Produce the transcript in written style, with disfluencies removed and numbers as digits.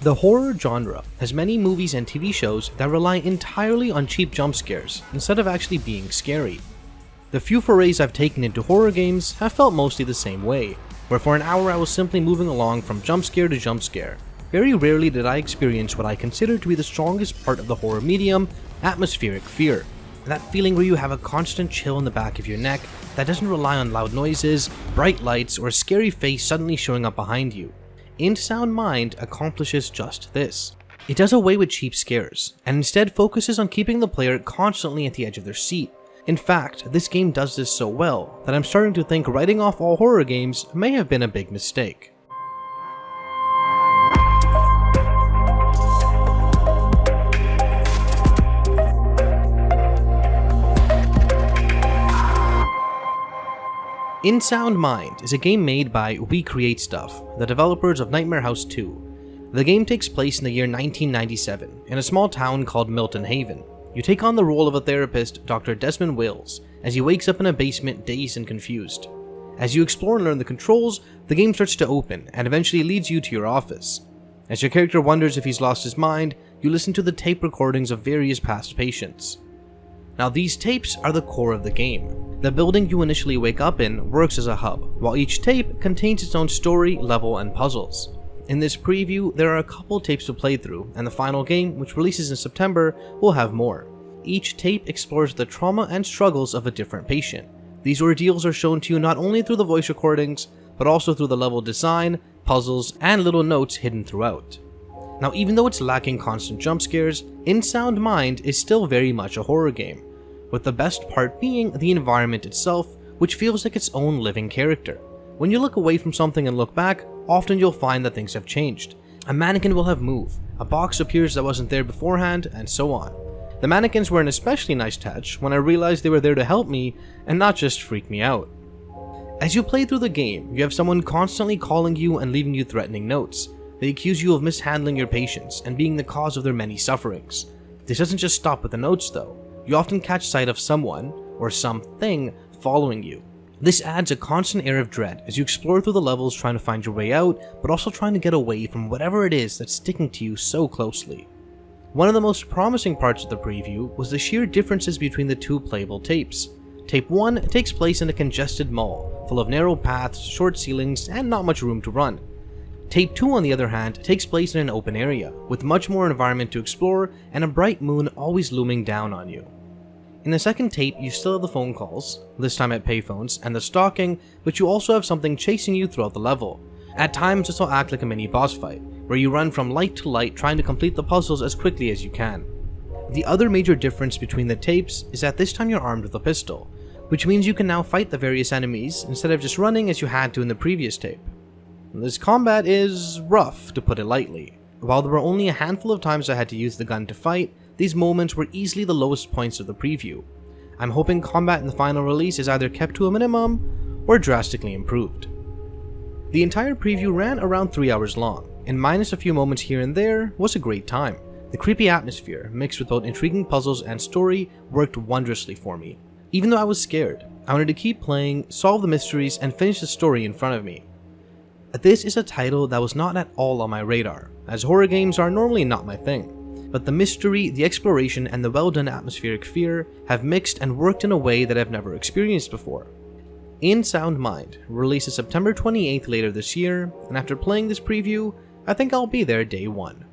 The horror genre has many movies and TV shows that rely entirely on cheap jump scares instead of actually being scary. The few forays I've taken into horror games have felt mostly the same way, where for an hour I was simply moving along from jump scare to jump scare. Very rarely did I experience what I consider to be the strongest part of the horror medium, atmospheric fear. That feeling where you have a constant chill in the back of your neck that doesn't rely on loud noises, bright lights, or a scary face suddenly showing up behind you. Untitled Mind accomplishes just this. It does away with cheap scares, and instead focuses on keeping the player constantly at the edge of their seat. In fact, this game does this so well that I'm starting to think writing off all horror games may have been a big mistake. Untitled Mind is a game made by We Create Stuff, the developers of Nightmare House 2. The game takes place in the year 1997 in a small town called Milton Haven. You take on the role of a therapist, Dr. Desmond Wills, as he wakes up in a basement dazed and confused. As you explore and learn the controls, the game starts to open and eventually leads you to your office. As your character wonders if he's lost his mind, you listen to the tape recordings of various past patients. Now these tapes are the core of the game. The building you initially wake up in works as a hub, while each tape contains its own story, level, and puzzles. In this preview, there are a couple tapes to play through, and the final game, which releases in September, will have more. Each tape explores the trauma and struggles of a different patient. These ordeals are shown to you not only through the voice recordings, but also through the level design, puzzles, and little notes hidden throughout. Now even though it's lacking constant jump scares, Untitled Mind is still very much a horror game, with the best part being the environment itself, which feels like its own living character. When you look away from something and look back, often you'll find that things have changed. A mannequin will have moved, a box appears that wasn't there beforehand, and so on. The mannequins were an especially nice touch when I realized they were there to help me and not just freak me out. As you play through the game, you have someone constantly calling you and leaving you threatening notes. They accuse you of mishandling your patients and being the cause of their many sufferings. This doesn't just stop with the notes though. You often catch sight of someone, or something, following you. This adds a constant air of dread as you explore through the levels trying to find your way out, but also trying to get away from whatever it is that's sticking to you so closely. One of the most promising parts of the preview was the sheer differences between the two playable tapes. Tape 1 takes place in a congested mall, full of narrow paths, short ceilings, and not much room to run. Tape 2 on the other hand takes place in an open area, with much more environment to explore and a bright moon always looming down on you. In the second tape, you still have the phone calls, this time at payphones, and the stalking, but you also have something chasing you throughout the level. At times this will act like a mini boss fight, where you run from light to light trying to complete the puzzles as quickly as you can. The other major difference between the tapes is that this time you're armed with a pistol, which means you can now fight the various enemies instead of just running as you had to in the previous tape. This combat is rough, to put it lightly. While there were only a handful of times I had to use the gun to fight, these moments were easily the lowest points of the preview. I'm hoping combat in the final release is either kept to a minimum or drastically improved. The entire preview ran around 3 hours long, and minus a few moments here and there was a great time. The creepy atmosphere, mixed with both intriguing puzzles and story, worked wondrously for me. Even though I was scared, I wanted to keep playing, solve the mysteries, and finish the story in front of me. This is a title that was not at all on my radar, as horror games are normally not my thing. But the mystery, the exploration, and the well-done atmospheric fear have mixed and worked in a way that I've never experienced before. Untitled Mind releases September 28th later this year, and after playing this preview, I think I'll be there day one.